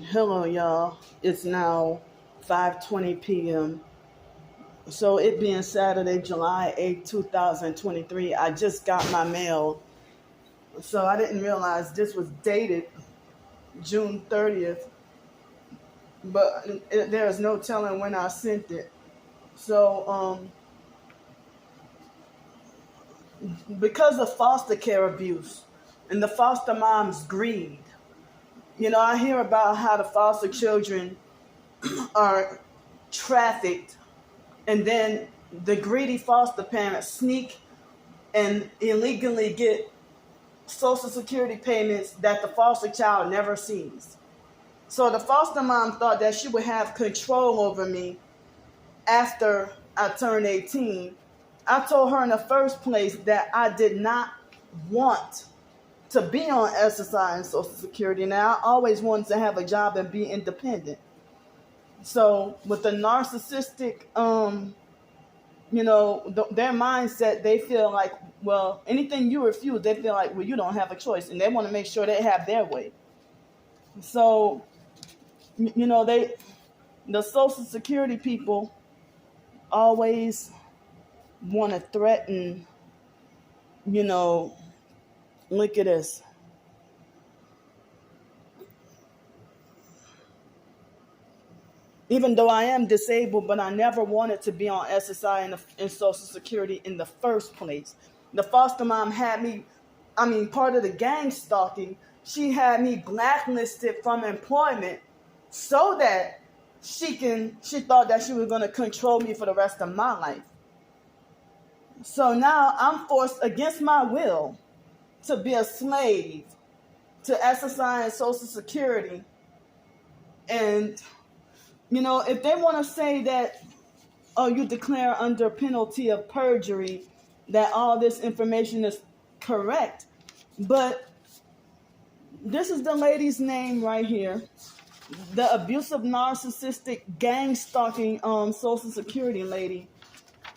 Hello, y'all. It's now 5:20 p.m. So it being Saturday, July 8th, 2023, I just got my mail. So I didn't realize this was dated June 30th, but there is no telling when I sent it. So because of foster care abuse and the foster mom's greed, I hear about how the foster children are trafficked, and then the greedy foster parents sneak and illegally get Social Security payments that the foster child never sees. So the foster mom thought that she would have control over me after I turned 18. I told her in the first place that I did not want to be on SSI and Social Security. Now, I always wanted to have a job and be independent. So with the narcissistic, their mindset, they feel like, well, anything you refuse, they feel like, well, you don't have a choice, and they want to make sure they have their way. So, the Social Security people always want to threaten, look at this. Even though I am disabled, but I never wanted to be on SSI and Social Security in the first place. The foster mom had me, part of the gang stalking, she had me blacklisted from employment so that she thought that she was going to control me for the rest of my life. So now I'm forced against my will to be a slave to SSI and Social Security. And if they want to say that, oh, you declare under penalty of perjury that all this information is correct, but this is the lady's name right here, the abusive, narcissistic, gang stalking Social Security lady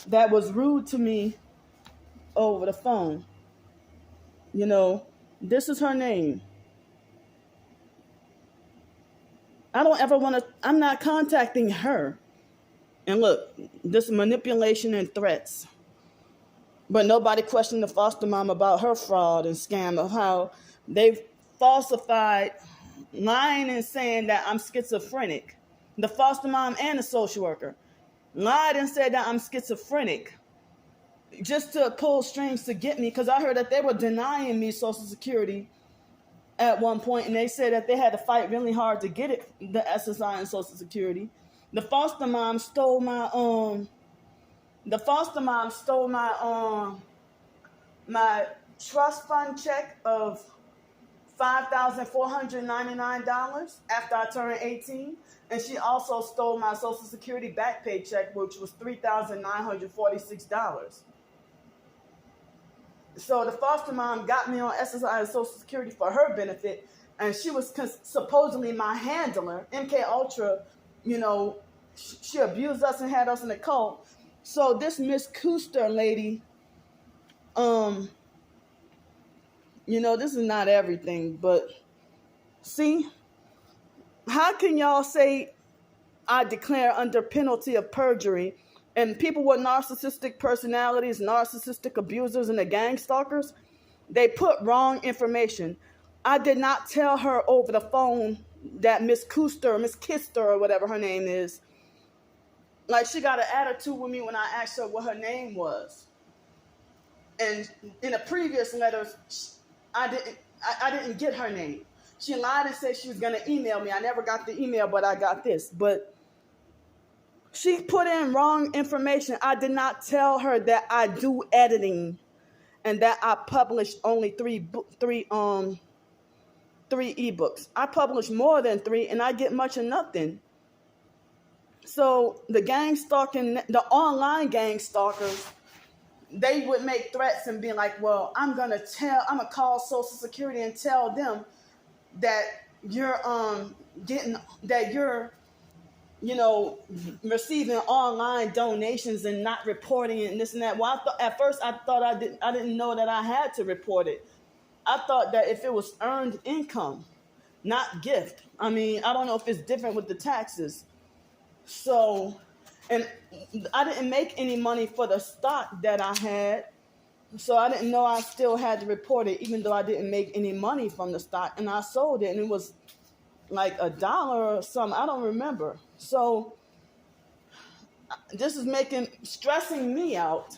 that was rude to me over the phone. This is her name. I don't ever want to, I'm not contacting her. And look, this manipulation and threats. But nobody questioned the foster mom about her fraud and scam of how they've falsified, lying and saying that I'm schizophrenic. The foster mom and the social worker lied and said that I'm schizophrenic just to pull strings to get me, because I heard that they were denying me Social Security at one point, and they said that they had to fight really hard to get it, the SSI and Social Security. The foster mom stole my my trust fund check of $5,499 after I turned 18, and she also stole my Social Security back pay check, which was $3,946. So the foster mom got me on SSI and Social Security for her benefit, and she was supposedly my handler. MK Ultra, she abused us and had us in a cult. So this Miss Cooster lady, this is not everything, but see, how can y'all say I declare under penalty of perjury? And people with narcissistic personalities, narcissistic abusers, and the gang stalkers, they put wrong information. I did not tell her over the phone that Miss Cooster, Miss Kister, or whatever her name is, like, she got an attitude with me when I asked her what her name was. And in the previous letters, I didn't get her name. She lied and said she was going to email me. I never got the email, but I got this. But she put in wrong information. I did not tell her that I do editing and that I published only three ebooks. I publish more than 3, and I get much of nothing. So the gang stalking, the online gang stalkers, they would make threats and be like, well, I'm gonna call Social Security and tell them that you're receiving online donations and not reporting it and this and that. Well, at first I thought I didn't know that I had to report it. I thought that if it was earned income, not gift. I mean, I don't know if it's different with the taxes. So, and I didn't make any money for the stock that I had. So I didn't know I still had to report it, even though I didn't make any money from the stock. And I sold it, and it was like $1 or something. I don't remember. So this is stressing me out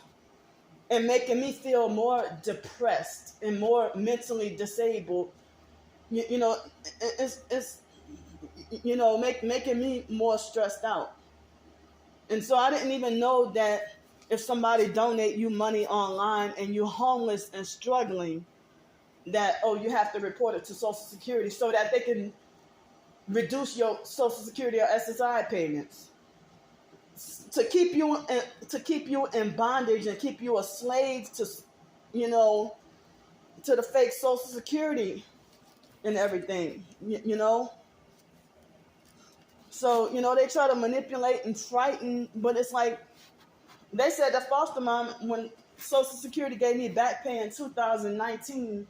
and making me feel more depressed and more mentally disabled. It's making me more stressed out. And so I didn't even know that if somebody donate you money online and you're homeless and struggling, that, you have to report it to Social Security so that they can reduce your Social Security or SSI payments. To keep you in bondage and keep you a slave to the fake Social Security and everything, So, they try to manipulate and frighten, but it's like, they said that foster mom, when Social Security gave me back pay in 2017,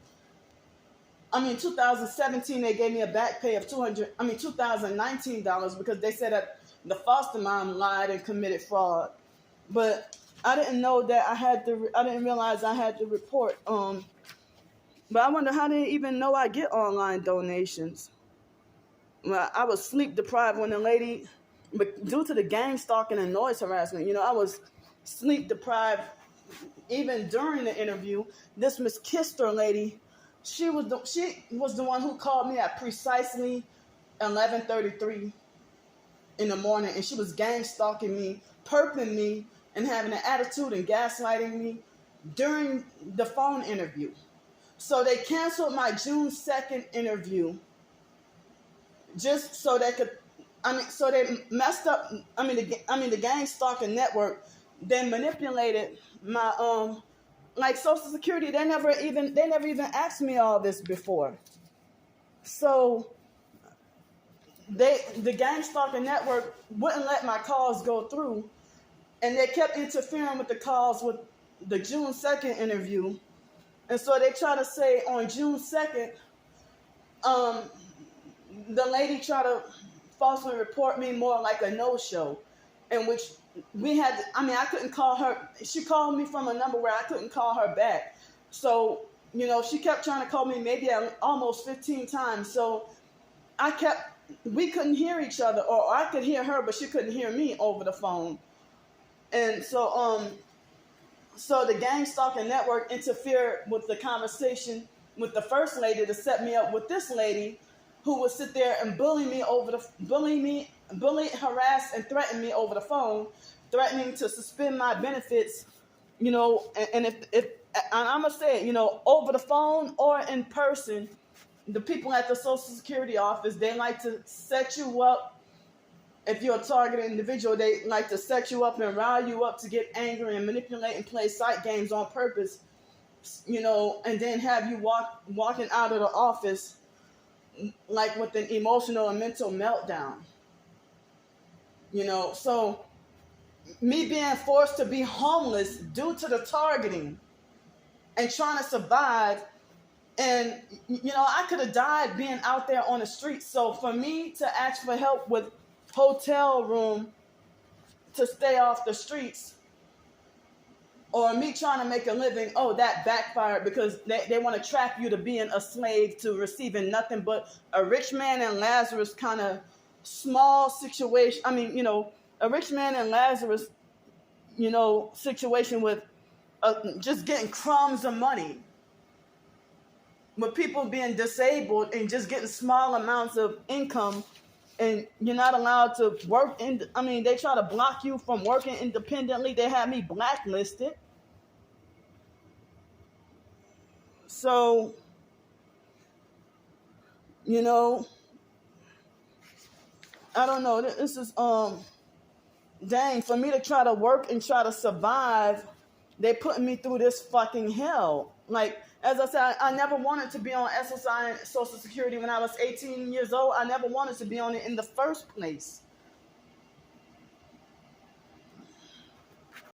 they gave me a back pay of $2019 because they said that the foster mom lied and committed fraud. But I didn't know that I didn't realize I had to report. But I wonder how they even know I get online donations. Well, I was sleep deprived when the lady, but due to the gang stalking and noise harassment, I was sleep deprived even during the interview. This Miss Kister lady, she was the one who called me at precisely 11:33 in the morning, and she was gang stalking me, perping me, and having an attitude and gaslighting me during the phone interview. So they canceled my June 2nd interview just so they could. So they messed up. The gang stalking network. They manipulated my like Social Security. They never even asked me all this before. So the gang stalking network wouldn't let my calls go through, and they kept interfering with the calls with the June 2nd interview. And so they try to say on June 2nd, the lady tried to falsely report me more like a no-show, in which I couldn't call her. She called me from a number where I couldn't call her back. So, she kept trying to call me maybe almost 15 times. So we couldn't hear each other, or I could hear her, but she couldn't hear me over the phone. And so, so the gang stalking network interfered with the conversation with the first lady to set me up with this lady who would sit there and bully, harass, and threaten me over the phone, threatening to suspend my benefits, and if I'm gonna say it, over the phone or in person, the people at the Social Security office, they like to set you up. If you're a targeted individual, they like to set you up and rile you up to get angry and manipulate and play psych games on purpose, and then have you walking out of the office like with an emotional and mental meltdown. So me being forced to be homeless due to the targeting and trying to survive, and I could have died being out there on the streets. So for me to ask for help with hotel room to stay off the streets, or me trying to make a living, that backfired because they want to trap you to being a slave, to receiving nothing but a rich man and Lazarus kind of small situation. A rich man and Lazarus, situation with just getting crumbs of money. With people being disabled and just getting small amounts of income, and you're not allowed to work they try to block you from working independently. They had me blacklisted. So, I don't know. This is, dang, for me to try to work and try to survive, they putting me through this fucking hell. Like, as I said, I never wanted to be on SSI and Social Security when I was 18 years old. I never wanted to be on it in the first place.